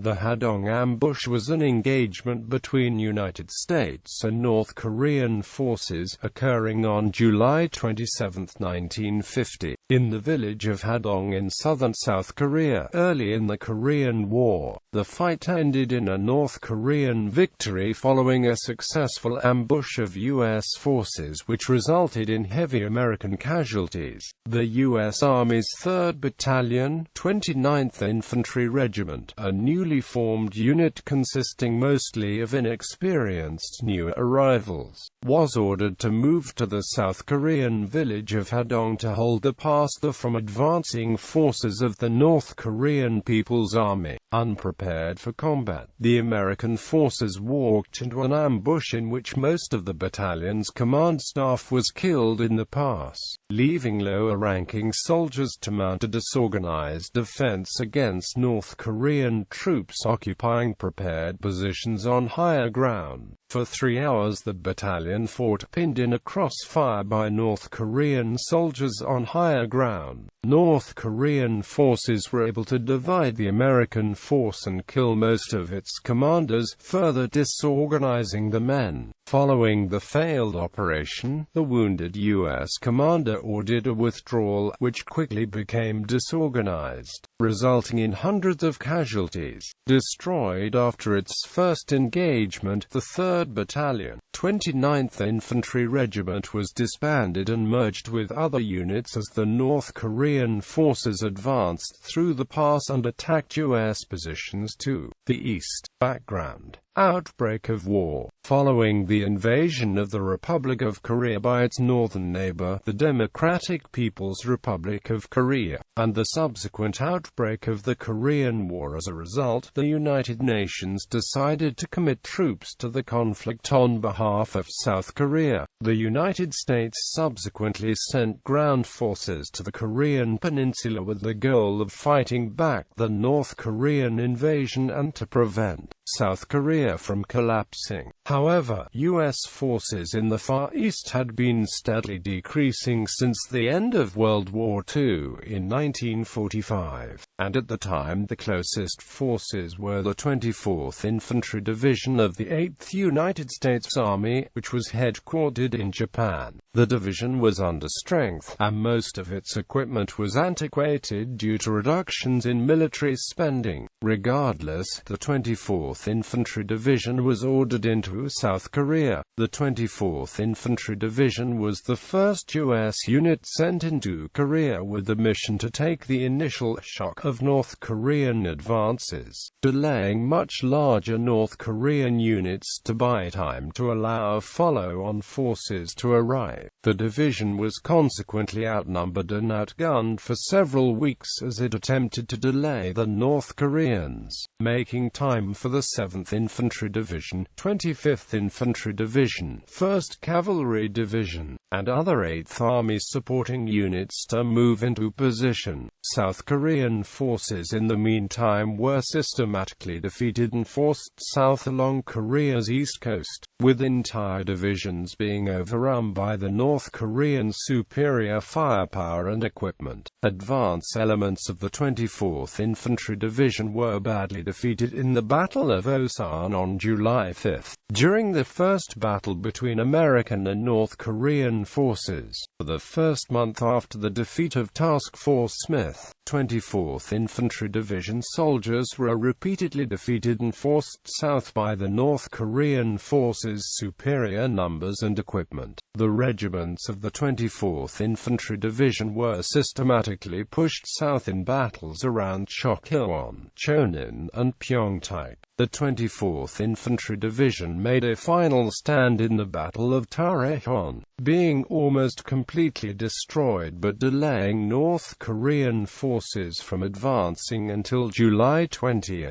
The Hadong Ambush was an engagement between United States and North Korean forces, occurring on July 27, 1950, in the village of Hadong in southern South Korea. Early in the Korean War, the fight ended in a North Korean victory following a successful ambush of U.S. forces which resulted in heavy American casualties. The U.S. Army's 3rd Battalion, 29th Infantry Regiment, a newly formed unit consisting mostly of inexperienced new arrivals, was ordered to move to the South Korean village of Hadong to hold the pass from advancing forces of the North Korean People's Army. Unprepared for combat, the American forces walked into an ambush in which most of the battalion's command staff was killed in the pass, leaving lower-ranking soldiers to mount a disorganized defense against North Korean troops occupying prepared positions on higher ground. For 3 hours the battalion fought, pinned in a crossfire by North Korean soldiers on higher ground. North Korean forces were able to divide the American force and kill most of its commanders, further disorganizing the men. Following the failed operation, the wounded U.S. commander ordered a withdrawal, which quickly became disorganized, resulting in hundreds of casualties. Destroyed after its first engagement, the 3rd Battalion, 29th Infantry Regiment was disbanded and merged with other units as the North Korean forces advanced through the pass and attacked U.S. positions to the east. Background: Outbreak of War. Following the invasion of the Republic of Korea by its northern neighbor, the Democratic People's Republic of Korea, and the subsequent outbreak of the Korean War as a result, the United Nations decided to commit troops to the conflict on behalf of South Korea. The United States subsequently sent ground forces to the Korean peninsula with the goal of fighting back the North Korean invasion and to prevent South Korea from collapsing. However, U.S. forces in the Far East had been steadily decreasing since the end of World War II in 1945, and at the time the closest forces were the 24th Infantry Division of the 8th United States Army, which was headquartered in Japan. The division was under strength, and most of its equipment was antiquated due to reductions in military spending. Regardless, the 24th Infantry Division was ordered into South Korea. The 24th Infantry Division was the first U.S. unit sent into Korea with the mission to take the initial shock of North Korean advances, delaying much larger North Korean units to buy time to allow follow-on forces to arrive. The division was consequently outnumbered and outgunned for several weeks as it attempted to delay the North Koreans, making time for the 7th Infantry Division, 25th Infantry Division, 1st Cavalry Division, and other 8th Army supporting units to move into position. South Korean forces in the meantime were systematically defeated and forced south along Korea's east coast, with entire divisions being overrun by the North Koreans' superior firepower and equipment. Advance elements of the 24th Infantry Division were badly defeated in the Battle of Osan on July 5. During the first battle between American and North Korean forces, for the first month after the defeat of Task Force Smith, 24th Infantry Division soldiers were repeatedly defeated and forced south by the North Korean forces' superior numbers and equipment. The regiments of the 24th Infantry Division were systematically pushed south in battles around Chokhilwon, Chonin, and Pyeongtaek. The 24th Infantry Division made a final stand in the Battle of Tarejeon, being almost completely destroyed but delaying North Korean forces from advancing until July 20.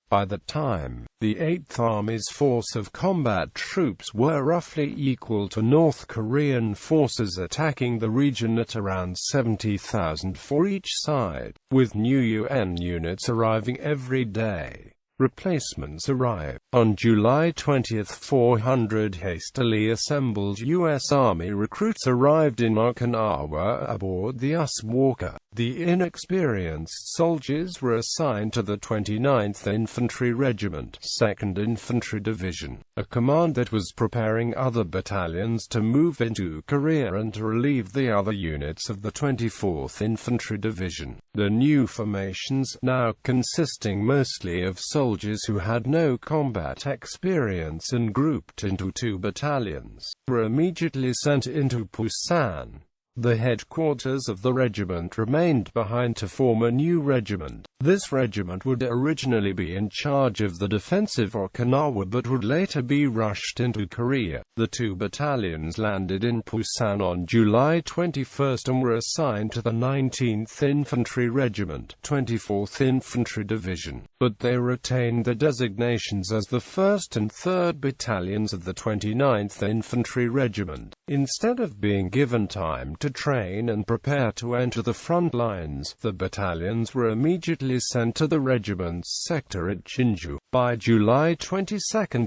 By that time, the 8th Army's force of combat troops were roughly equal to North Korean forces attacking the region at around 70,000 for each side, with new UN units arriving every day. Replacements arrived. On July 20, 400 hastily assembled U.S. Army recruits arrived in Okinawa aboard the US Walker. The inexperienced soldiers were assigned to the 29th Infantry Regiment, 2nd Infantry Division, a command that was preparing other battalions to move into Korea and to relieve the other units of the 24th Infantry Division. The new formations, now consisting mostly of soldiers who had no combat experience and grouped into 2 battalions, were immediately sent into Busan. The headquarters of the regiment remained behind to form a new regiment. This regiment would originally be in charge of the defense of Okinawa but would later be rushed into Korea. The 2 battalions landed in Busan on July 21 and were assigned to the 19th Infantry Regiment, 24th Infantry Division, but they retained the designations as the 1st and 3rd Battalions of the 29th Infantry Regiment. Instead of being given time to train and prepare to enter the front lines, the battalions were immediately sent to the regiment's sector at Chinju. By July 22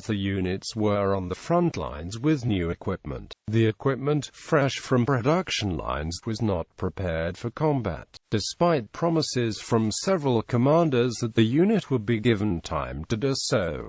the units were on the front lines with new equipment. The equipment, fresh from production lines, was not prepared for combat. Despite promises from several commanders that the unit would be given time to do so,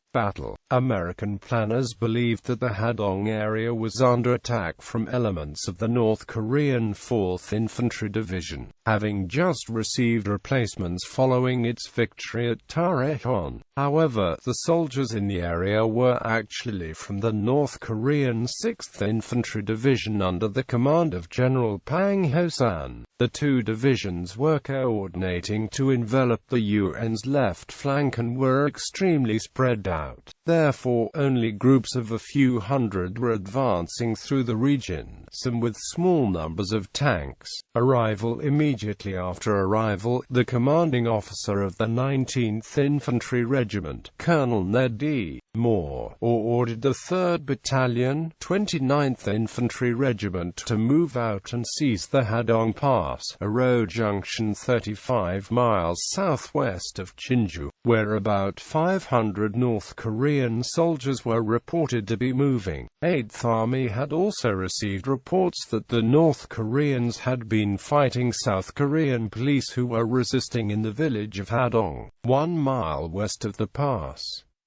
American planners believed that the Hadong area was under attack from elements of the North Korean 4th Infantry Division, having just received replacements following its victory at Tareheon. However, the soldiers in the area were actually from the North Korean 6th Infantry Division under the command of General Pang Ho-san. The 2 divisions were coordinating to envelop the UN's left flank and were extremely spread out. Therefore, only groups of a few hundred were advancing through the regions, and with small numbers of tanks. Immediately after arrival, the commanding officer of the 19th Infantry Regiment, Colonel Ned D. Moore, ordered the 3rd Battalion, 29th Infantry Regiment to move out and seize the Hadong Pass, a road junction 35 miles southwest of Chinju, where about 500 North Korean soldiers were reported to be moving. 8th Army had also received reports that the North Koreans had been fighting South Korean police who were resisting in the village of Hadong, 1 mile west of the pass.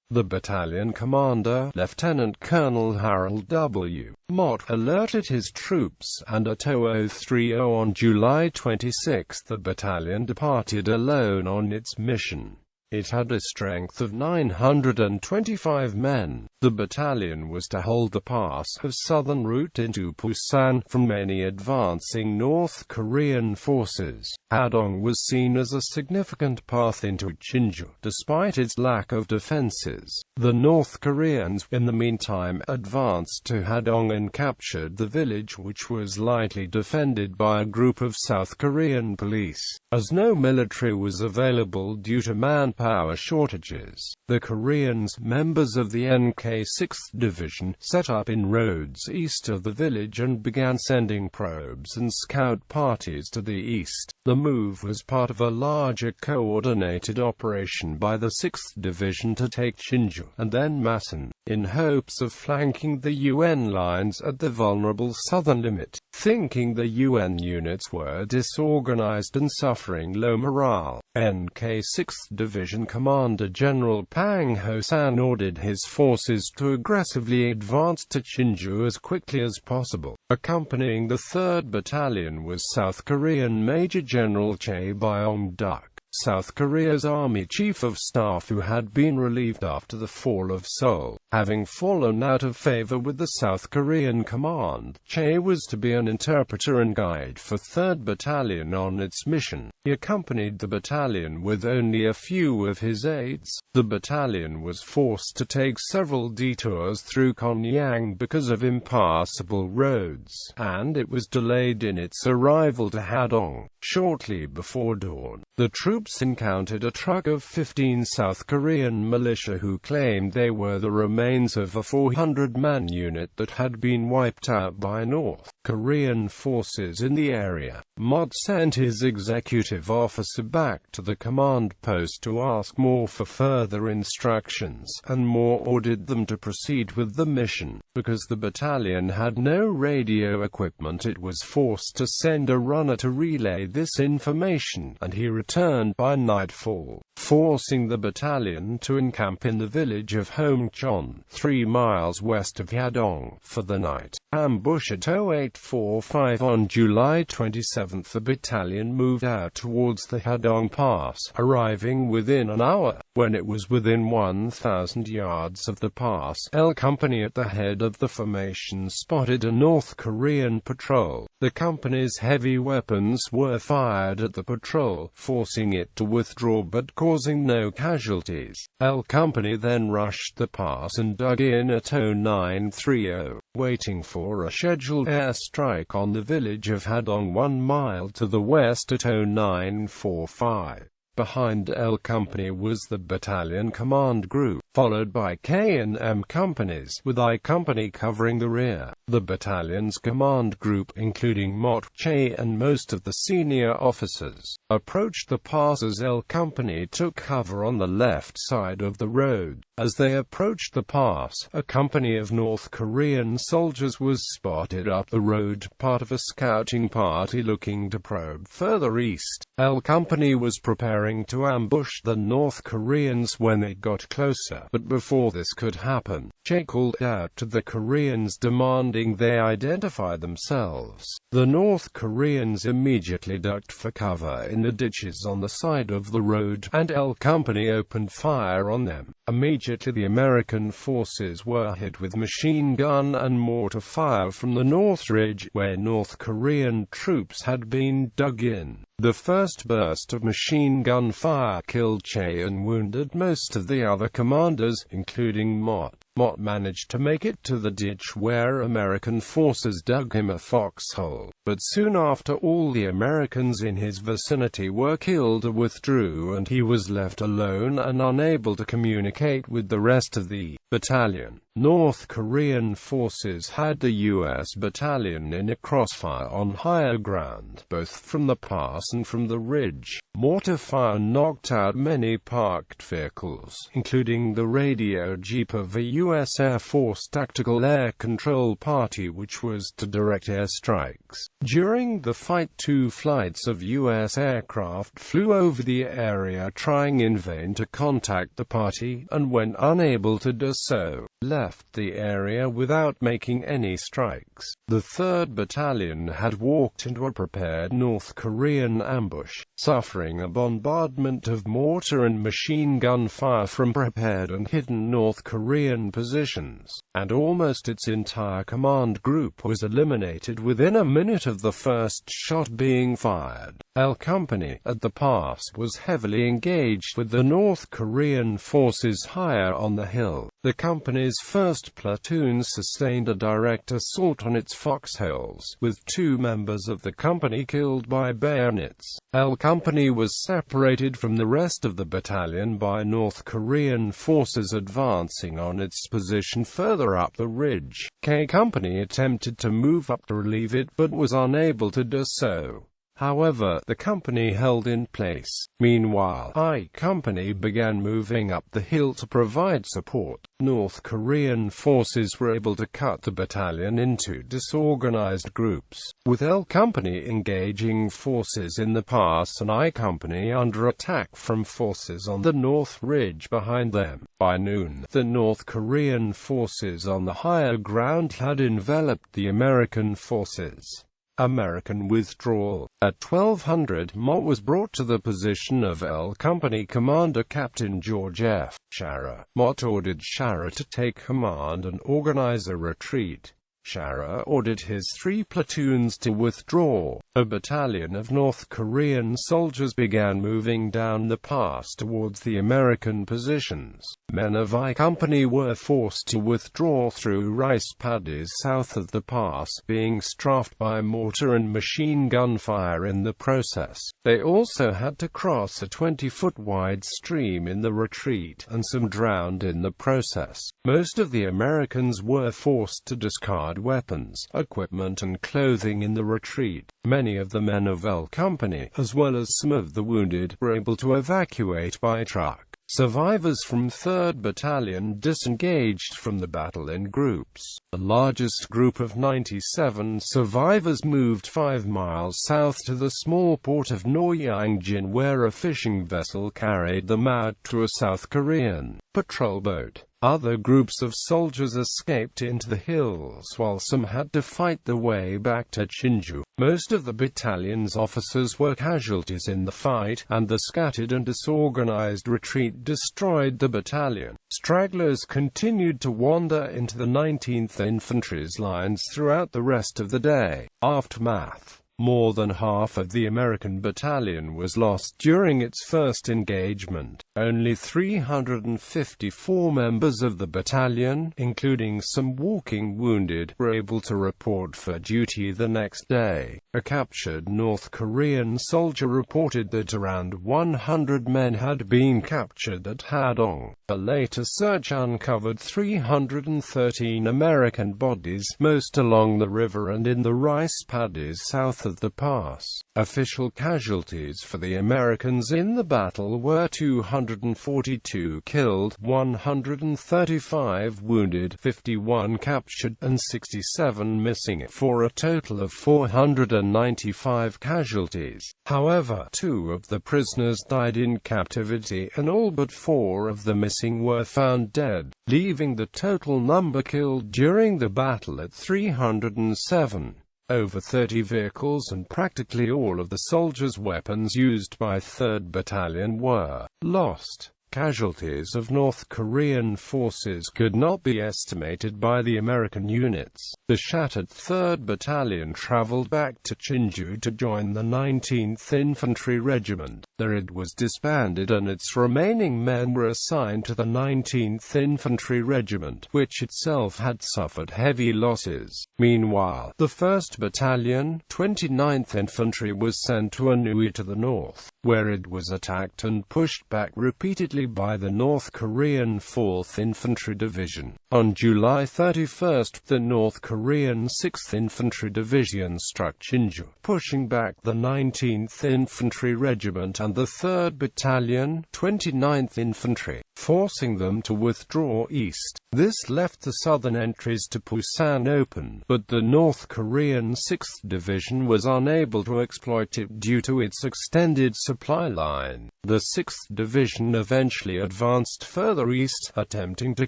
The battalion commander, Lieutenant Colonel Harold W. Mott, alerted his troops, and at 0030 on July 26 the battalion departed alone on its mission. It had a strength of 925 men. The battalion was to hold the pass of southern route into Busan from any advancing North Korean forces. Hadong was seen as a significant path into Chinju, despite its lack of defenses. The North Koreans, in the meantime, advanced to Hadong and captured the village, which was lightly defended by a group of South Korean police. As no military was available due to manpower shortages, the Koreans, members of the NK-6th Division, set up inroads east of the village and began sending probes and scout parties to the east. The move was part of a larger coordinated operation by the 6th Division to take Chinju, and then Masan, in hopes of flanking the UN lines at the vulnerable southern limit. Thinking the UN units were disorganized and suffering low morale, NK-6th Division Commander General Pang Ho-san ordered his forces to aggressively advance to Chinju as quickly as possible. Accompanying the 3rd Battalion was South Korean Major General Chae Byong-duk, South Korea's Army Chief of Staff, who had been relieved after the fall of Seoul. Having fallen out of favor with the South Korean command, Chae was to be an interpreter and guide for 3rd Battalion on its mission. He accompanied the battalion with only a few of his aides. The battalion was forced to take several detours through Konyang because of impassable roads, and it was delayed in its arrival to Hadong. Shortly before dawn, the troops encountered a truck of 15 South Korean militia who claimed they were the remains of a 400-man unit that had been wiped out by North Korean forces in the area. Mott sent his executive officer back to the command post to ask Moore for further instructions, and Moore ordered them to proceed with the mission. Because the battalion had no radio equipment, it was forced to send a runner to relay this information, and he returned by nightfall, forcing the battalion to encamp in the village of Hongcheon, 3 miles west of Hadong, for the night. Ambush at 0845 on July 27. The battalion moved out towards the Hadong Pass, arriving within an hour. When it was within 1,000 yards of the pass, L Company at the head of the formation spotted a North Korean patrol. The company's heavy weapons were fired at the patrol, forcing it to withdraw but causing no casualties. L Company then rushed the pass and dug in at 0930, waiting for a scheduled airstrike on the village of Hadong 1 mile to the west at 0945. Behind L Company was the battalion command group, followed by K and M companies, with I Company covering the rear. The battalion's command group, including Mott, Che and most of the senior officers, approached the pass as L Company took cover on the left side of the road. As they approached the pass, a company of North Korean soldiers was spotted up the road, part of a scouting party looking to probe further east. L Company was preparing to ambush the North Koreans when they got closer, but before this could happen, Che called out to the Koreans demanding they identify themselves. The North Koreans immediately ducked for cover in the ditches on the side of the road, and L Company opened fire on them. Immediately the American forces were hit with machine gun and mortar fire from the North Ridge, where North Korean troops had been dug in. The first burst of machine gun fire killed Che and wounded most of the other commanders, including Mott. Mott managed to make it to the ditch where American forces dug him a foxhole, but soon after all the Americans in his vicinity were killed or withdrew, and he was left alone and unable to communicate with the rest of the battalion. North Korean forces had the U.S. battalion in a crossfire on higher ground, both from the pass and from the ridge. Mortar fire knocked out many parked vehicles, including the radio jeep of a U.S. Air Force Tactical Air Control Party which was to direct airstrikes. During the fight, 2 flights of U.S. aircraft flew over the area trying in vain to contact the party, and when unable to do so, left the area without making any strikes. The 3rd Battalion had walked into a prepared North Korean ambush, suffering a bombardment of mortar and machine gun fire from prepared and hidden North Korean positions, and almost its entire command group was eliminated within a minute of the first shot being fired. L Company, at the pass, was heavily engaged with the North Korean forces higher on the hill. The company's 1st platoon sustained a direct assault on its foxholes, with 2 members of the company killed by bayonets. L Company was separated from the rest of the battalion by North Korean forces advancing on its position further up the ridge. K Company attempted to move up to relieve it but was unable to do so. However, the company held in place. Meanwhile, I Company began moving up the hill to provide support. North Korean forces were able to cut the battalion into disorganized groups, with L Company engaging forces in the pass and I Company under attack from forces on the North Ridge behind them. By noon, the North Korean forces on the higher ground had enveloped the American forces. American withdrawal. At 1200, Mott was brought to the position of L Company Commander Captain George F. Schara. Mott ordered Schara to take command and organize a retreat. Schara ordered his 3 platoons to withdraw. A battalion of North Korean soldiers began moving down the pass towards the American positions. Men of I Company were forced to withdraw through rice paddies south of the pass, being strafed by mortar and machine gun fire in the process. They also had to cross a 20-foot wide stream in the retreat, and some drowned in the process. Most of the Americans were forced to discard weapons, equipment and clothing in the retreat. Many of the men of L Company, as well as some of the wounded, were able to evacuate by truck. Survivors from 3rd Battalion disengaged from the battle in groups. The largest group of 97 survivors moved 5 miles south to the small port of Noyangjin, where a fishing vessel carried them out to a South Korean patrol boat. Other groups of soldiers escaped into the hills, while some had to fight their way back to Chinju. Most of the battalion's officers were casualties in the fight, and the scattered and disorganized retreat destroyed the battalion. Stragglers continued to wander into the 19th Infantry's lines throughout the rest of the day. Aftermath. More than half of the American battalion was lost during its first engagement. Only 354 members of the battalion, including some walking wounded, were able to report for duty the next day. A captured North Korean soldier reported that around 100 men had been captured at Hadong. A later search uncovered 313 American bodies, most along the river and in the rice paddies south of the pass. Official casualties for the Americans in the battle were 242 killed, 135 wounded, 51 captured, and 67 missing, for a total of 495 casualties. However, 2 of the prisoners died in captivity, and all but 4 of the missing were found dead, leaving the total number killed during the battle at 307. Over 30 vehicles and practically all of the soldiers' weapons used by 3rd Battalion were lost. Casualties of North Korean forces could not be estimated by the American units. The shattered 3rd Battalion traveled back to Chinju to join the 19th Infantry Regiment. It was disbanded and its remaining men were assigned to the 19th Infantry Regiment, which itself had suffered heavy losses. Meanwhile, the 1st Battalion, 29th Infantry, was sent to Anhui to the north, where it was attacked and pushed back repeatedly by the North Korean 4th Infantry Division. On July 31st, the North Korean 6th Infantry Division struck Chinju, pushing back the 19th Infantry Regiment and the 3rd Battalion, 29th Infantry, forcing them to withdraw east. This left the southern entries to Busan open, but the North Korean 6th Division was unable to exploit it due to its extended supply line. The 6th Division eventually advanced further east, attempting to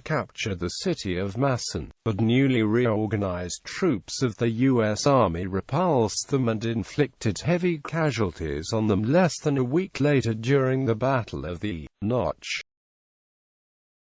capture the city of Masan, but newly reorganized troops of the U.S. Army repulsed them and inflicted heavy casualties on them less than a week later during the Battle of the Notch.